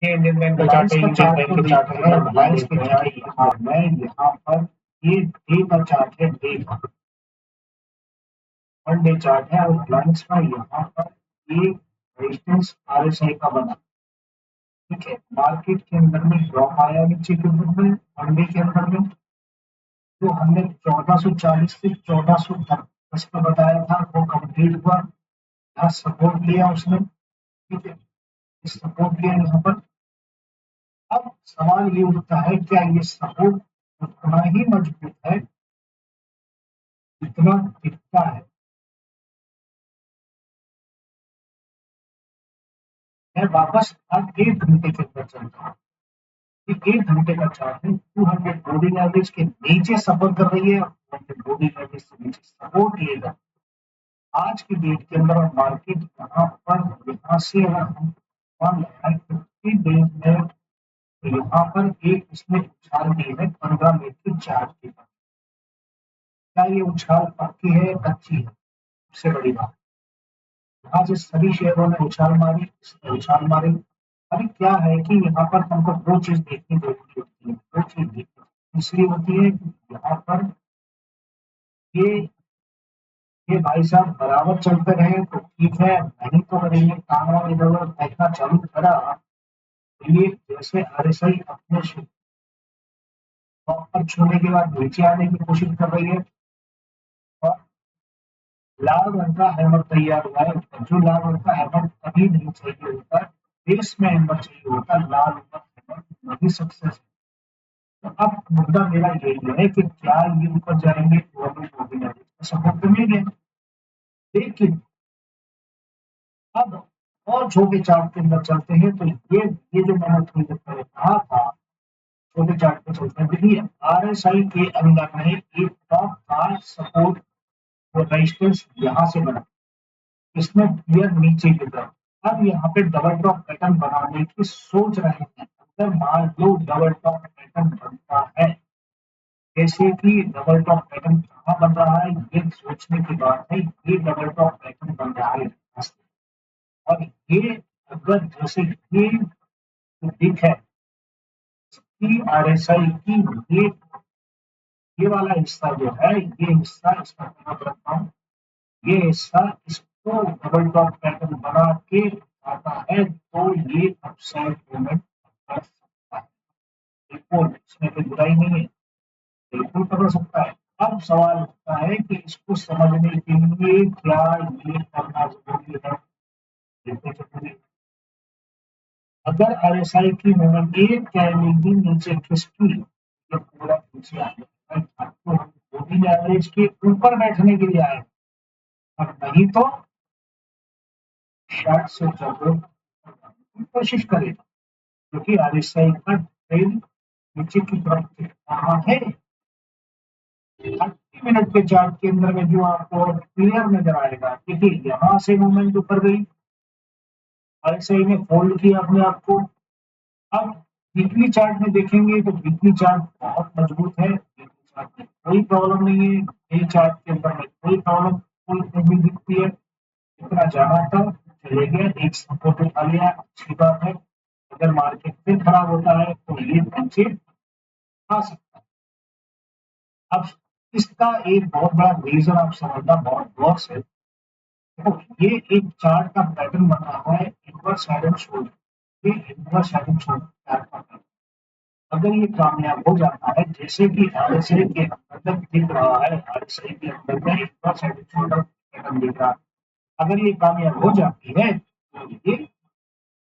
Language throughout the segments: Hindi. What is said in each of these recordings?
ये इंडियन बैंक का चार्ट है, यूनियन बैंक के चार्ट है, रिलायंस के चार्ट यहाँ मैं यहाँ पर ये डे का चार्ट है, डे का 1 डे चार्ट है और रिलायंस का यहाँ पर एक रेजिस्टेंस आरएसआई का बना। ठीक है, मार्केट के अंदर में ड्रॉप आया नीचे के अंदर में 1 डे के अंदर में, जो हमने 1440 से 1410 का बताया था वो कंप्लीट हुआ। यहाँ सपोर्ट लिया उसने, ठीक है, सपोर्ट लिया यहाँ पर। अब सवाल ये उठता है क्या ये सपोर्ट उतना ही मजबूत है जितना दिखता है? मैं वापस अब 1 घंटे के अंदर चलता हूँ। ये 1 घंटे का चार्ट है, 200 मूविंग एवरेज के नीचे सफर कर रही है, 200 मूविंग एवरेज से नीचे सपोर्ट लेगा। आज की डेट के अंदर मार्केट यहाँ से अगर हम मान लगाए 50 डेज में, तो यहाँ पर एक इसने उछाल दी है 15 मिनट की चार्ट के बाद। क्या ये उछाल पक्की है कच्ची है? सबसे बड़ी बात, यहाँ से सभी शेयरों ने उछाल मारी, इसने उछाल मारी। अभी क्या है कि यहाँ पर हमको दो चीज देखनी जरूरी होती है, दो चीज देखनी इसलिए होती है कि यहाँ पर ये ये भाई साहब बराबर चलते रहे तो ठीक है, नहीं तो अगर ये काम और इधर उधर फेंकना चालू करा तो ये जैसे आरएसआई अपने टॉप पर छूने के बाद नीचे आने की कोशिश कर रही है और लाल रंग का हैमर तैयार हुआ है। जो लाल रंग का हैमर कभी नहीं चाहिए होता, देश में हैमर चाहिए होता, लाल रंग का हैमर वही सक्सेस है। तो अब मुद्दा मेरा यही है कि क्या ये ऊपर जाएंगे गवर्नमेंट ऑर्गेनाइजेशन सपोर्ट तो मिल गया, लेकिन अब और छोटे चार्ट के अंदर चलते हैं तो ये जो मैंने थोड़ी देर पहले कहा था, छोटे चार्ट पे चलते हैं। देखिए आरएसआई के अंदर में एक टॉप का सपोर्ट और रेजिस्टेंस यहाँ से बना, इसमें क्लियर नीचे की तरफ। अब यहाँ पे डबल टॉप पैटर्न बनाने की सोच रहे हैं। अगर मान लो डबल टॉप पैटर्न बनता है, जैसे कि डबल टॉप पैटर्न कहाँ बन रहा है ये सोचने की बात है, ये डबल टॉप पैटर्न बन रहा है और ये अगर जैसे ये दिख है कि आरएसआई की ये वाला हिस्सा जो है, ये हिस्सा इसका ध्यान रखता हूँ, ये हिस्सा इसको डबल टॉप पैटर्न बना के आता है तो ये अपसाइड मूवमेंट कर सकता है। बिल्कुल इसमें कोई बुराई नहीं है, बिल्कुल कर सकता है। अब सवाल उठता है कि इसको समझने के लिए क्या ये करना जरूरी है? बिल्कुल जरूरी है। अगर आरएसआई की मूवमेंट एक कैंडल भी नीचे खिसकी, ये पूरा नीचे आ गया आपको मूविंग एवरेज के ऊपर बैठने के लिए आए, और नहीं तो शॉर्ट से जरूर कोशिश करेगा, क्योंकि आरएसआई का ट्रेंड नीचे की तरफ दिख रहा है। 30 मिनट के चार्ट के अंदर में जो आपको क्लियर नजर आएगा, देखिए यहाँ से मूवमेंट ऊपर गई, आरएसआई ने होल्ड किया अपने आप को। अब वीकली चार्ट में देखेंगे तो वीकली चार्ट बहुत मजबूत है, वीकली चार्ट में कोई प्रॉब्लम नहीं है, डे चार्ट के अंदर में कोई प्रॉब्लम कोई नहीं दिखती है। इतना जाना था चले गए, एक सपोर्ट उठा लिया, अच्छी बात है। अगर मार्केट फिर खराब होता है तो ये नीचे आ सकता है। अब इसका एक बहुत बड़ा रीजन आप समझना बहुत गौर से, तो ये एक चार्ट का पैटर्न बना हुआ है, इनवर्स हेड एंड शोल्डर। ये inverse head and shoulder chart का पैटर्न अगर ये कामयाब हो जाता है, जैसे कि आरएसआई के अंदर दिख रहा है, आरएसआई के अंदर में inverse head and shoulder pattern दिख रहा है, अगर ये कामयाब हो जाती है तो ये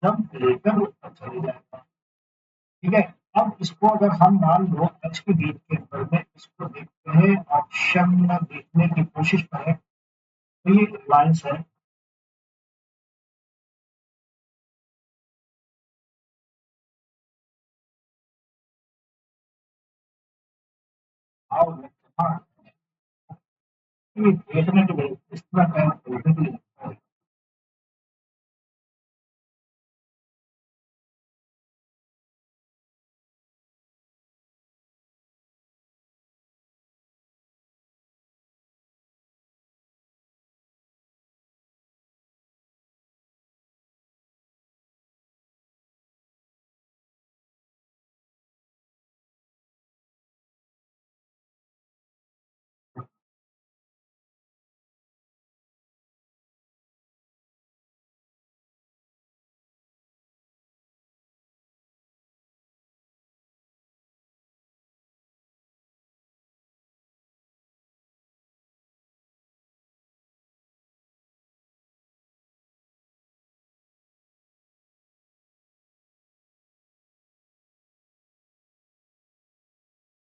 जंप लेकर ऊपर चले जाएगा। ठीक है, अब इसको अगर हम मान लो आज की डेट के अंदर में इसको देखते हैं, ऑप्शन में देखने की कोशिश करें तो ये लाइन्स है। आओ हाँ, ये देखने के लिए इस तरह टाइम देखने के लिए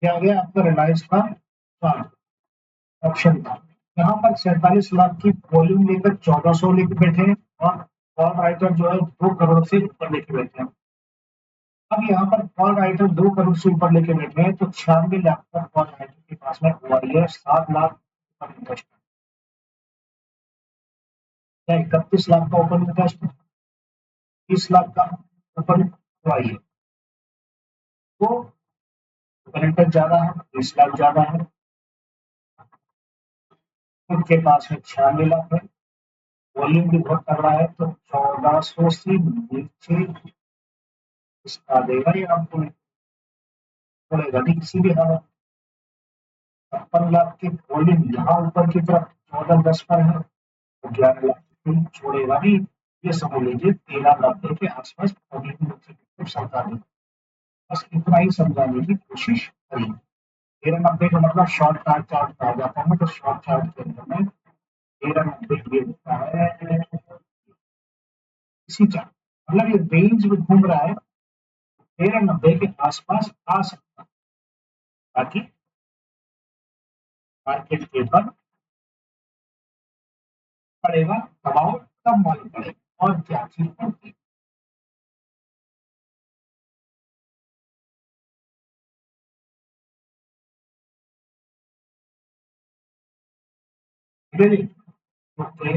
क्या आ गया आपका रिलायंस का चार्ट ऑप्शन था। यहाँ पर 47 लाख की वॉल्यूम लेकर 1400 लेके बैठे हैं और कॉल राइटर जो है 2 करोड़ से ऊपर लेके बैठे हैं। अब यहाँ पर कॉल राइटर 2 करोड़ से ऊपर लेके बैठे हैं तो 96 लाख का कॉल राइटर के पास में हुआ है 7 लाख इंटरेस्ट या 31 लाख का ओपन इंटरेस्ट 30 लाख का ओपन हुआ है तो ओपन इंटरेस्ट ज्यादा है 20 लाख ज्यादा है। उनके पास में 96 लाख है वॉल्यूम भी बहुत तगड़ा है तो 1400 से नीचे इसका देगा ये आपको पड़ेगा नहीं किसी भी हालत। 56 लाख की वॉल्यूम यहाँ ऊपर की तरफ 1410 पर है तो 11 लाख की छोड़ेगा नहीं। ये समझ लीजिए 13 नब्बे के आसपास अभी भी नीचे की तरफ सरकार ने बस इतना ही समझाने की कोशिश करी। 13 नब्बे का मतलब शॉर्ट चार्ट चार्ट कहा जाता है तो शॉर्ट चार्ट के अंदर में 13 नब्बे ये होता है इसी चार्ट मतलब ये रेंज में घूम रहा है 13 नब्बे के आसपास आ सकता है ताकि मार्केट के ऊपर पड़ेगा दबाव तब मालूम पड़ेगा और क्या चीज पड़ती है। ओके